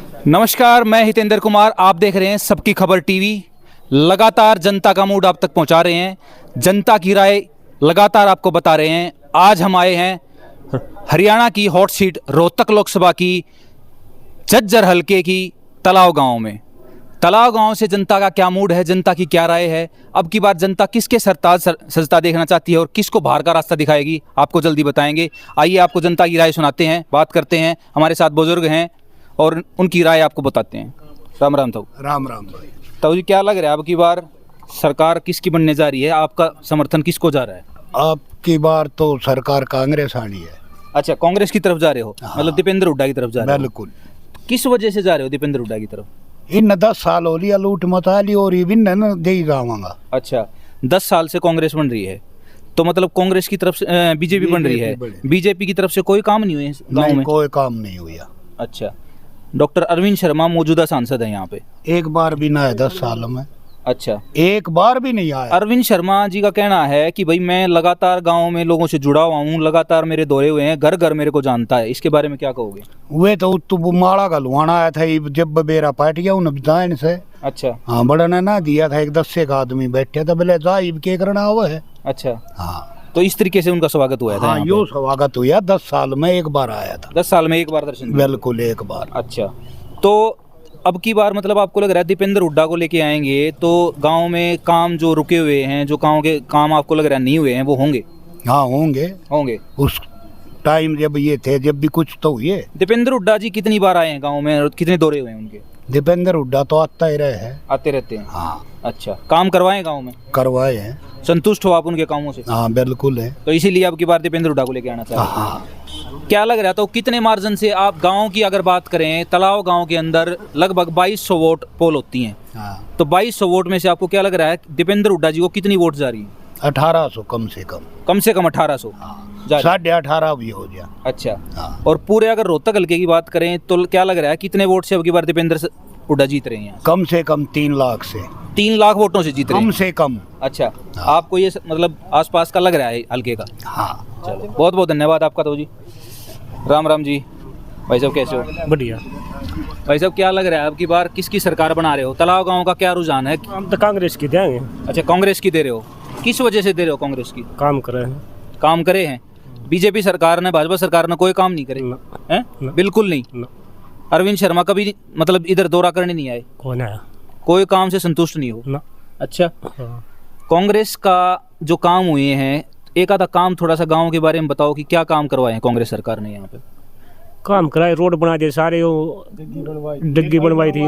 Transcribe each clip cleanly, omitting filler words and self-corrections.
नमस्कार, मैं हितेंद्र कुमार। आप देख रहे हैं सबकी खबर टीवी। लगातार जनता का मूड आप तक पहुंचा रहे हैं, जनता की राय लगातार आपको बता रहे हैं। आज हम आए हैं हरियाणा की हॉट सीट रोहतक लोकसभा की झज्जर हलके की तलाव गांव में। तलाव गांव से जनता का क्या मूड है, जनता की क्या राय है, अब की बार जनता किसके सरताज सजता देखना चाहती है और किसको बाहर का रास्ता दिखाएगी, आपको जल्दी बताएंगे। आइए आपको जनता की राय सुनाते हैं, बात करते हैं। हमारे साथ बुजुर्ग हैं और उनकी राय आपको बताते हैं। राम राम ताऊ। राम राम भाई। ताऊ जी, क्या लग रहा है अब की बार सरकार किसकी बनने जा रही है? आपका समर्थन किसको जा रहा है? आपकी बार तो सरकार कांग्रेस आनी है। अच्छा, कांग्रेस की तरफ जा रहे हो? हाँ। मतलब दीपेंद्र हुड्डा की तरफ जा रहे हो? बिल्कुल। किस वजह से जा रहे हो दीपेंद्र हुड्डा की तरफ? इन 10 साल हो लिया लूट मचाली और ये भी न दे ही जाऊंगा। अच्छा, 10 साल से कांग्रेस बन रही है, तो मतलब कांग्रेस की तरफ से बीजेपी बन रही है। बीजेपी की तरफ से कोई काम नहीं हुए गाँव में? कोई काम नहीं हुआ। अच्छा, डॉक्टर अरविंद शर्मा मौजूदा सांसद है यहाँ पे? एक बार भी ना है 10 साल में। अच्छा, एक बार भी नहीं आया। अरविंद शर्मा जी का कहना है कि भाई मैं लगातार गांव में लोगों से जुड़ा हुआ हूँ, लगातार मेरे दौरे हुए हैं, घर घर मेरे को जानता है। इसके बारे में क्या कहोगे? वे तो माड़ा का लुहाना आया था जब बेरा पाट गया उन्हें बताया से। अच्छा। हाँ, बड़ा ने ना दिया था, एक 10 एक आदमी बैठे थे, बोले जाइब के करना हुआ है। अच्छा, हाँ, तो इस तरीके से उनका स्वागत हुआ था? हाँ, यो स्वागत हुआ। 10 साल में एक बार आया था। 10 साल में एक बार दर्शन दिया? बिल्कुल, एक बार। अच्छा, तो अब की बार मतलब आपको लग रहा है दीपेंद्र हुड्डा को लेके आएंगे तो गांव में काम जो रुके हुए हैं, जो गांव के काम आपको लग रहा है नहीं हुए हैं, वो होंगे? हाँ, होंगे। उस टाइम जब ये थे, जब भी कुछ तो हुए। दीपेंद्र हुड्डा जी कितनी बार आए हैं गांव में और कितने दौरे हुए हैं उनके? दीपेंद्र हुड्डा तो आता ही रहे हैं। आते रहते हैं? हाँ। अच्छा, काम करवाए गांव में? करवाए हैं। संतुष्ट हो आप उनके कामों से? हाँ, बिल्कुल है। तो इसीलिए अब की बार दीपेंद्र हुड्डा को लेके आना चाहिए। हाँ। क्या लग रहा है तो कितने मार्जिन से आप गांव की अगर बात करें, तलाव गांव के अंदर लगभग 2200 वोट पोल होती हैं, हाँ। तो 2200 वोट में से आपको क्या लग रहा है दीपेंद्र हुड्डा जी को कितनी वोट जा रही है? 1800 कम से कम। कम से कम 1800? हाँ। जा रही है। 18.5 भी हो गया। अच्छा। हाँ। और पूरे अगर रोहतक हल्के की बात करें तो क्या लग रहा है कितने वोट से अब की बार दीपेंद्र हुड्डा जीत रहे हैं? कम से कम 3 लाख से। 3 लाख वोटों से जीत रहे हैं? कम से कम। अच्छा। हाँ। आपको ये मतलब आसपास का लग रहा है हल्के का? हाँ। चलो, बहुत बहुत धन्यवाद आपका तो जी। राम राम जी। भाई साहब कैसे हो? बढ़िया। भाई साहब, क्या लग रहा है अब की बार किसकी सरकार बना रहे हो? तलाव गांव का क्या रुझान है? हम तो कांग्रेस की देंगे। अच्छा, कांग्रेस की दे रहे हो? किस वजह से दे रहे हो कांग्रेस की? काम करे हैं। काम करे हैं? बीजेपी सरकार ने, भाजपा सरकार ने कोई काम नहीं करे हैं? बिल्कुल नहीं। न। अरविंद शर्मा कभी मतलब इधर दौरा करने नहीं आए? कौन आया? कोई काम से संतुष्ट नहीं हो? ना। अच्छा। हाँ। कांग्रेस का जो काम हुए हैं, एक आधा काम थोड़ा सा गांव के बारे में बताओ कि क्या काम करवाए हैं कांग्रेस सरकार ने यहाँ पे? काम कराए, रोड बना दिए सारे, वो डिग्गी बनवाई थी।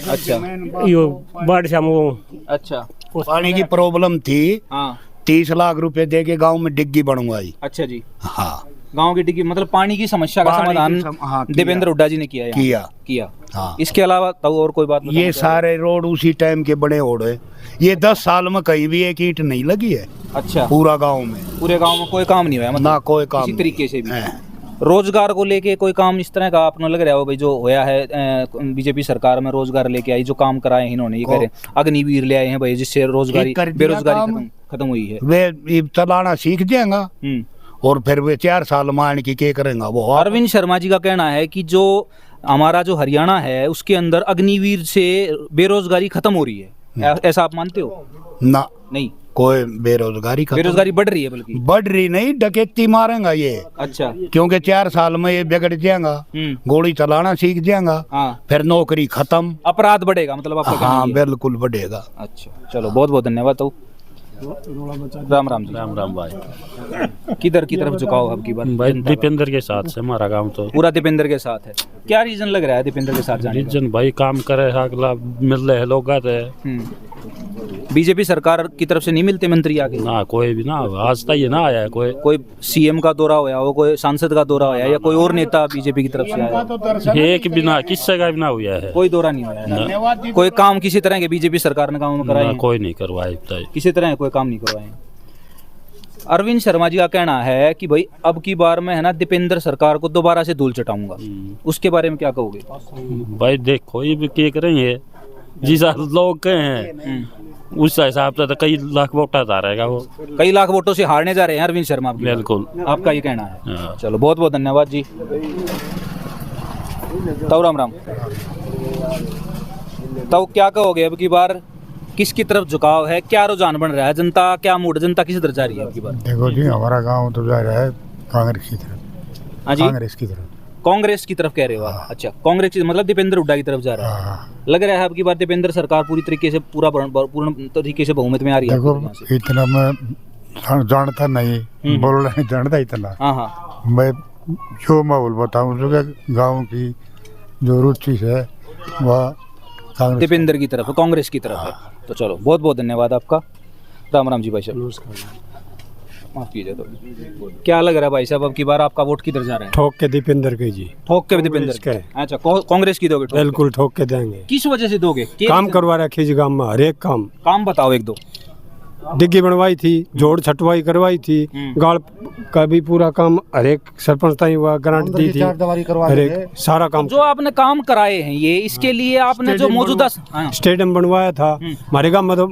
अच्छा। यो बाढ़ से हम वो। अच्छा। पानी की प्रॉब्लम थी। हाँ। 30 लाख रुपए दे के गाँव में डिग्गी बनवाई। अच्छा जी। हाँ। गांव की डिग्गी मतलब पानी की समस्या का पानी की समाधान हाँ, दीपेंद्र हुड्डा जी ने किया यहाँ? किया। हाँ। इसके अलावा तो और कोई बात ये सारे रोड उसी टाइम के बड़े हो रहे। ये 10 साल में कहीं भी एक ईंट नहीं लगी है। अच्छा। पूरा गांव में? पूरे गांव में कोई काम नहीं हुआ मतलब? ना कोई काम। इसी तरीके से भी है। रोजगार को लेके कोई काम इस तरह का आपने लग रहा हो भाई जो होया है? बीजेपी सरकार में रोजगार लेके आई, जो काम कराए हैं इन्होंने, ये कह रहे अग्निवीर ले आए हैं भाई, जिससे रोजगारी बेरोजगारी खत्म हुई है। वे चलाना सीख जाएगा और फिर वे 4 साल मान की क्या करेंगे वो? अरविंद शर्मा जी का कहना है कि जो हमारा जो हरियाणा है उसके अंदर अग्निवीर से बेरोजगारी खत्म हो रही है, ऐसा आप मानते हो? ना, नहीं, कोई बेरोजगारी बढ़ रही है, बल्कि बढ़ रही नहीं, डकैती मारेगा ये। अच्छा। क्योंकि 4 साल में ये बिगड़ जाएगा, गोली चलाना सीख जाएगा। हाँ। फिर नौकरी खत्म, अपराध बढ़ेगा मतलब आपका कहना हाँ, ये है? बिल्कुल बढ़ेगा। अच्छा, चलो, बहुत बहुत धन्यवाद। तो राम राम जी। राम राम भाई। किधर की तरफ झुकाओ अब की बार? भाई दीपेंद्र के साथ से हमारा गांव तो पूरा दीपेंद्र के साथ है। क्या रीजन लग रहा है दीपेंद्र के साथ जाने का? रीजन भाई काम करे, अगला मिल रहे लोग आते हैं। बीजेपी सरकार की तरफ से नहीं मिलते मंत्री आगे? ना, कोई भी ना आज तक ये ना आया है कोई सीएम का दौरा होया हो, कोई सांसद का दौरा होया या कोई और नेता बीजेपी की तरफ से आया? एक भी ना, किससे का भी ना हुआ है। कोई दौरा नहीं होया है? कोई काम किसी तरह के बीजेपी सरकार ने काम कराए हैं? कोई नहीं करवाए, किसी तरह कोई काम नहीं करवाए। अरविंद शर्मा जी का कहना है कि भाई अब की बार मैं है ना दीपेंद्र सरकार को दोबारा से धूल चटाऊंगा, उसके बारे में क्या कहोगे? भाई देखो ये भी क्या करेंगे, जिस लोग कहे हैं उस हिसाब से तो कई लाख वोट आता रहेगा वो। कई लाख वोटों से हारने जा रहे हैं अरविंद शर्मा? बिल्कुल, आपका ये कहना है। हाँ। चलो, बहुत बहुत धन्यवाद जी। ताऊ राम राम। ताऊ क्या कहोगे अब की बार किसकी तरफ झुकाव है, क्या रुझान बन रहा है, जनता क्या मूड, जनता किस तरफ जा रही है अब की बार? देखो जी, हमारा गांव तो जा रहा है कांग्रेस की तरफ। हाँ जी, कांग्रेस की तरफ। कांग्रेस की तरफ कह रहे हो आप? अच्छा, कांग्रेस की मतलब दीपेंद्र हुड्डा की तरफ जा रहा है। हाँ। लग रहा है अब की बार दीपेंद्र सरकार पूरी तरीके से पूर्ण तरीके से बहुमत में आ रही है देखो, यहाँ से। इतना मैं जानता नहीं, बोलना नहीं जानता इतना। हाँ हाँ, मैं जो माहौल बताऊँ जो कि गाँव की जो रुचि है वह कांग्रेस। दीपेंद्र की तरफ, कांग्रेस की तरफ है। तो चलो, बहुत बहुत धन्यवाद आपका। राम राम जी भाई साहब। नमस्कार। माफ कीजिए। तो क्या लग रहा है भाई साहब अब की बार आपका वोट किधर जा रहा है? ठोक के दीपेंद्र के जी। ठोक के दीपेंद्र के। अच्छा, कांग्रेस की दोगे? ठोक के। बिल्कुल ठोक के देंगे। किस वजह से दोगे? काम करवा रखे जी गांव में, हर एक काम बताओ एक दो। डिग्गी बनवाई थी, जोड़ छटवाई करवाई थी, गाड़ का भी पूरा काम हर एक सरपंच ताई हुआ, ग्रांट दी थी, हर एक सारा काम। जो आपने काम कराए हैं ये, इसके लिए आपने जो मौजूदा स्टेडियम बनवाया था हमारे गांव में, तो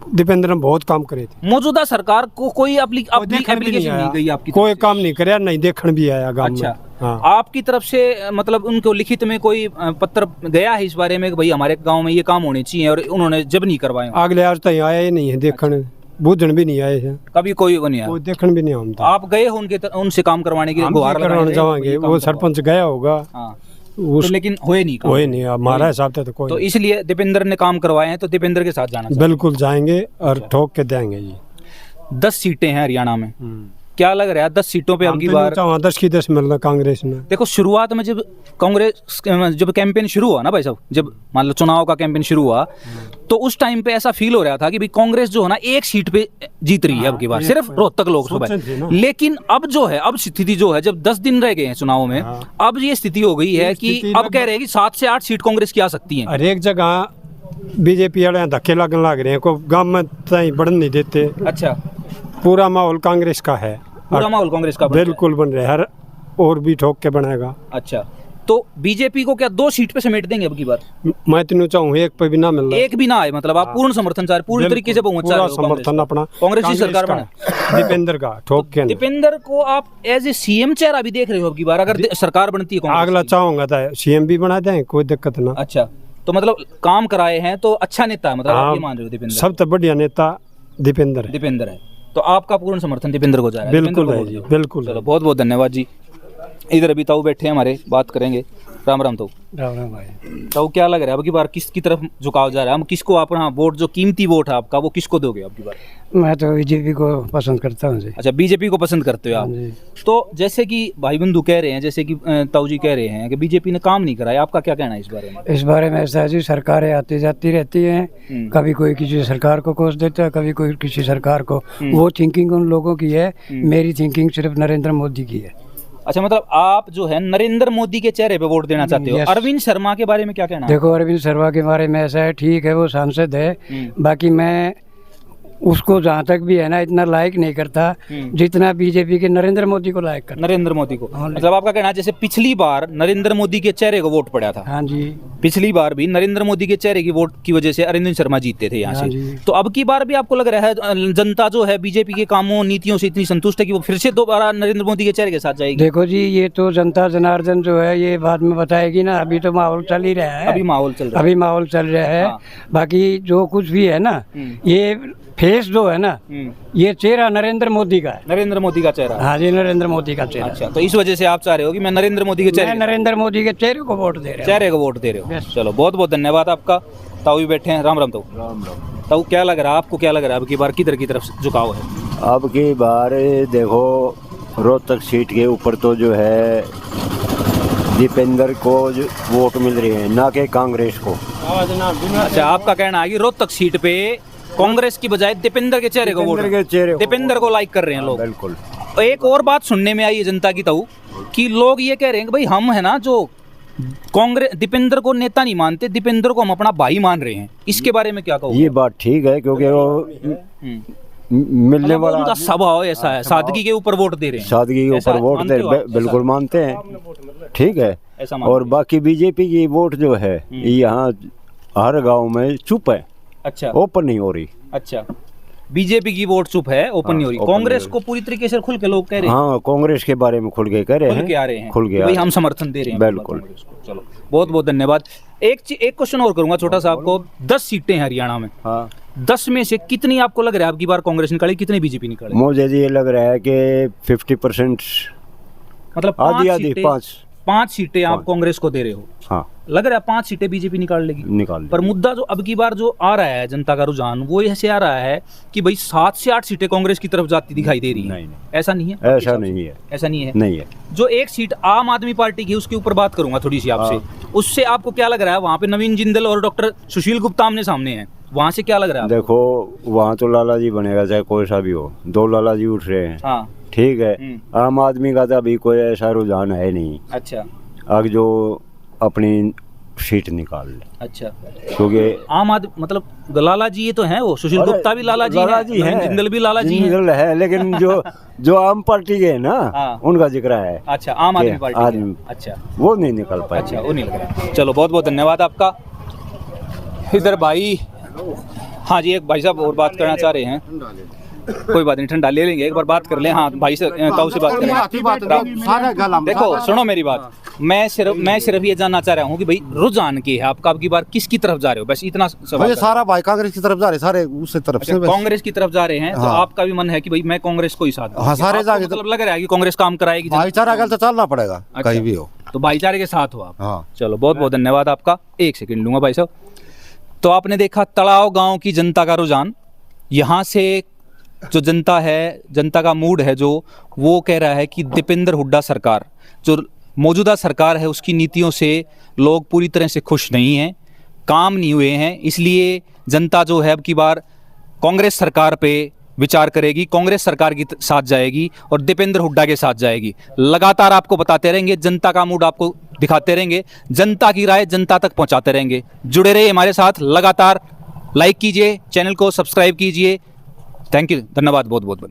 दीपेंद्र ने बहुत काम करे थे। मौजूदा सरकार को कोई एप्लीकेशन नहीं गई आपकी? कोई काम नहीं कराया, नहीं देखने भी आया गांव में। अच्छा, हाँ। आपकी तरफ से मतलब उनको लिखित में कोई पत्र गया है इस बारे में कि भाई हमारे गांव में ये काम होने चाहिए, और उन्होंने जब नहीं करवाए? अगले आज तक आया ही नहीं है, देखने बूझन भी नहीं आए हैं, कभी कोई वो नहीं आया? वो देखने भी नहीं आया। आप गए हो उनसे काम करवाने के लिए? गुहार लगाने जाएंगे, वो सरपंच गया होगा। हाँ, तो लेकिन हुए नहीं काम? हुए नहीं, हमारा हिसाब से तो कोई। तो इसलिए दीपेंद्र ने काम करवाए हैं, तो दीपेंद्र के साथ जाना चाहिए। बिल्कुल जाएंगे और ठोक के देंगे जी। 10 सीटें हैं हरियाणा में, क्या लग रहा है 10 सीटों पे अब की बार? 10 की 10 मिलना कांग्रेस में। देखो, शुरुआत में जब कांग्रेस जब कैंपेन शुरू हुआ ना भाई साहब, जब मान लो चुनाव का कैंपेन शुरू हुआ, तो उस टाइम पे ऐसा फील हो रहा था कि भाई कांग्रेस जो है ना एक सीट पे जीत रही है अब की बार, सिर्फ रोहतक लोकसभा है। लेकिन अब जो है, अब स्थिति जो है, जब 10 दिन रह गए हैं चुनाव में, अब ये स्थिति हो गई है कि अब कह रहे हैं कि 7 से 8 सीट कांग्रेस की आ सकती है। हर एक जगह बीजेपी वाले धक्के लगने लग रहे हैं, को गांव में बढ़ने नहीं देते। अच्छा, पूरा माहौल कांग्रेस का है, पूरा माहौल कांग्रेस का बिल्कुल बन रहा है, हर और भी ठोक के बनाएगा। अच्छा, तो बीजेपी को क्या 2 सीट पे समेट देंगे अब की बार? मैं तीनों चाहूँ एक पे भी ना मिल रहा, एक भी ना आए, मतलब आप पूर्ण समर्थन चाह रहे, पूरी तरीके से बहुमत चाह रहे हो? समर्थन अपना कांग्रेस की सरकार बने, दीपेंद्र का ठोक के। दीपेंद्र को आप एज ए सीएम चेहरा भी देख रहे हो अब की बार, अगर सरकार बनती है कांग्रेस अगला की? चाहूंगा तो सीएम भी बना दें, कोई दिक्कत ना। अच्छा, तो मतलब काम कराए हैं तो अच्छा नेता है, मतलब आप ये मान रहे हो दीपेंद्र? सबसे बढ़िया नेता दीपेंद्र है। तो आपका पूर्ण समर्थन दीपेंद्र को जा रहा है? बिल्कुल है जी, बिल्कुल। चलो, बहुत बहुत धन्यवाद जी। इधर अभी ताऊ बैठे हैं हमारे, बात करेंगे। राम राम ताऊ। राम राम भाई। ताऊ, क्या लग रहा है अब की बार किसकी तरफ झुकाव जा रहा है? हम किसको अपना वोट, जो कीमती वोट है आपका, वो किसको दोगे अब की बार? मैं तो बीजेपी को पसंद करता हूँ। अच्छा, बीजेपी को पसंद करते हो आप? तो जैसे कि भाई बंधु कह रहे हैं, जैसे कि ताऊ जी कह रहे हैं कि बीजेपी ने काम नहीं कराया, आपका क्या कहना है इस बारे में? इस बारे में ऐसा है जी, सरकारें आती जाती रहती हैं, कभी कोई किसी सरकार को कोस देता है, कभी कोई किसी सरकार को। वो थिंकिंग उन लोगों की है, मेरी थिंकिंग सिर्फ नरेंद्र मोदी की है। अच्छा, मतलब आप जो है नरेंद्र मोदी के चेहरे पे वोट देना चाहते हो। अरविंद शर्मा के बारे में क्या कहना है? देखो, अरविंद शर्मा के बारे में ऐसा है, ठीक है वो सांसद है, बाकी मैं उसको जहाँ तक भी है ना इतना लाइक नहीं करता जितना बीजेपी के नरेंद्र मोदी को लाइक करता। नरेंद्र मोदी को, मतलब आपका कहना है जैसे पिछली बार नरेंद्र मोदी के चेहरे को वोट पड़ा था। हाँ जी, पिछली बार भी नरेंद्र मोदी के चेहरे की वोट की वजह से अरविंद शर्मा जीतते थे यहाँ से। तो अब की बार भी आपको लग रहा है जनता जो है बीजेपी के कामों नीतियों से इतनी संतुष्ट है कि वो फिर से दोबारा नरेंद्र मोदी के चेहरे के साथ जाएगी? देखो जी, ये तो जनता जनार्दन जो है ये बाद में बताएगी ना, अभी तो माहौल चल ही रहा है। अभी माहौल चल रहा है। बाकी जो कुछ भी है ना, ये फेस जो है ना, ये चेहरा नरेंद्र मोदी का है। नरेंद्र मोदी का चेहरा? हाँ जी, नरेंद्र मोदी का चेहरा। अच्छा, तो इस वजह से आप चाह रहे हो कि मैं नरेंद्र मोदी के चेहरे को वोट दे रहा हूं। चेहरे को वोट दे रहे हो? चलो, बहुत बहुत धन्यवाद आपका। ताऊ भी बैठे हैं। राम राम ताऊ। राम राम। ताऊ, क्या लग रहा है आपको, क्या लग रहा है अब की बार किधर की तरफ झुकाव है? अब की बार देखो, रोहतक सीट के ऊपर तो जो है दीपेंद्र को वोट मिल रहे हैं, ना कि कांग्रेस को। अच्छा, आपका कहना है कि रोहतक सीट पे कांग्रेस की बजाय दीपेंद्र के चेहरे को वोट, दीपेंद्र को लाइक कर रहे हैं लोग। बिल्कुल। एक और बात सुनने में आई है जनता की ताऊ, कि लोग ये कह रहे हैं कि भाई हम है ना जो कांग्रेस दीपेंद्र को नेता नहीं मानते, दीपेंद्र को हम अपना भाई मान रहे हैं। इसके बारे में क्या कहोगे? ये बात ठीक है, क्योंकि वो मिलने वाला उनका स्वभाव ऐसा है, सादगी के ऊपर वोट दे रहे हैं। सादगी के ऊपर वोट दे, बिल्कुल मानते हैं, ठीक है। और बाकी बीजेपी की वोट जो है यहाँ हर गांव में चुप है। अच्छा, ओपन नहीं हो रही। अच्छा, बीजेपी की वोट चुप है, ओपन नहीं हो रही। open कांग्रेस नहीं हो को पूरी तरीके से खुल के लोग कह रहे हैं, हाँ, कांग्रेस के बारे में खुल के कह रहे खुल के आ रहे हैं, खुल के कि आ भाई रहे हम हैं। समर्थन दे रहे हैं बिल्कुल। कांग्रेस को। चलो बहुत बहुत धन्यवाद। एक क्वेश्चन और करूंगा छोटा सा आपको। 10 सीटें हैं हरियाणा में, हाँ, 10 में से कितनी आपको लग रहा है आपकी बार कांग्रेस निकाली, कितनी बीजेपी निकाली? मुझे ये लग रहा है कि 50%, मतलब आधी 5 सीटें आप कांग्रेस को दे रहे हो, हाँ, लग रहा है 5 सीटें बीजेपी निकाल लेगी। निकाल पर मुद्दा जो अब की बार जो आ रहा है, जनता का रुझान वो ऐसे आ रहा है कि भाई 7 से 8 सीटें कांग्रेस की तरफ जाती दिखाई दे रही है। नहीं, ऐसा नहीं है? ऐसा नहीं है, ऐसा नहीं है। नहीं है। जो एक सीट आम आदमी पार्टी की, उसके ऊपर बात करूंगा थोड़ी सी आपसे। उससे आपको क्या लग रहा है? वहां पे नवीन जिंदल और डॉक्टर सुशील गुप्ता आमने सामने हैं, वहां से क्या लग रहा है आपको? देखो, वहाँ तो लाला जी बनेगा चाहे कोई सा भी हो, 2 लाला जी उठ रहे हैं, हाँ, ठीक है। आम आदमी का तो अभी कोई ऐसा रुझान है नहीं, अच्छा आगे जो अपनी सीट निकाल ले, अच्छा। क्योंकि आम आदमी मतलब लाला जी ये तो हैं, वो सुशील गुप्ता भी लाला जी हैं, नवीन जिंदल भी लाला जी हैं। जिंदल है, लेकिन जो आम पार्टी के है ना, हाँ। उनका जिक्र है। अच्छा, आम आदमी के पार्टी के। आदमी। अच्छा वो नहीं निकल पाए। अच्छा, वो नहीं लग रहा। चलो बहुत बहुत धन्यवाद आपका। इधर भाई, हाँ जी, एक भाई साहब और बात करना चाह रहे हैं। कोई बात नहीं, ठंडा ले लेंगे, एक बार बात कर लें। हाँ भाई से, ताऊ से बात करें। देखो सुनो मेरी बात, मैं सिर्फ ये जानना चाह रहा हूँ कि भाई रुझान की है आपका, अब की बार किसकी तरफ जा रहे हो, बस इतना सवाल। भाई सारा भाई कांग्रेस की तरफ जा रहे, सारे उस तरफ से। अच्छा, कांग्रेस की तरफ जा रहे हैं, तो हाँ। आपका भी मन है कि भाई मैं कांग्रेस को ही साथ दूं। हाँ, सारे आपको जाके मतलब लग रहा है कि कांग्रेस काम कराएगी। भाईचारा कल तो चलना पड़ेगा, अच्छा। कहीं भी हो। तो भाईचारे के साथ हो आप। हाँ। चलो बहुत बहुत धन्यवाद आपका। एक सेकंड लूंगा भाई साहब। तो आपने देखा तलाव गांव की जनता का रुझान। यहाँ से जो जनता है, जनता का मूड है जो, वो कह रहा है कि दीपेंद्र हुड्डा सरकार, जो मौजूदा सरकार है, उसकी नीतियों से लोग पूरी तरह से खुश नहीं हैं, काम नहीं हुए हैं। इसलिए जनता जो है अब की बार कांग्रेस सरकार पे विचार करेगी, कांग्रेस सरकार के साथ जाएगी और दीपेंद्र हुड्डा के साथ जाएगी। लगातार आपको बताते रहेंगे, जनता का मूड आपको दिखाते रहेंगे, जनता की राय जनता तक पहुंचाते रहेंगे। जुड़े रहिए हमारे साथ, लगातार लाइक कीजिए, चैनल को सब्सक्राइब कीजिए। थैंक यू, धन्यवाद बहुत बहुत।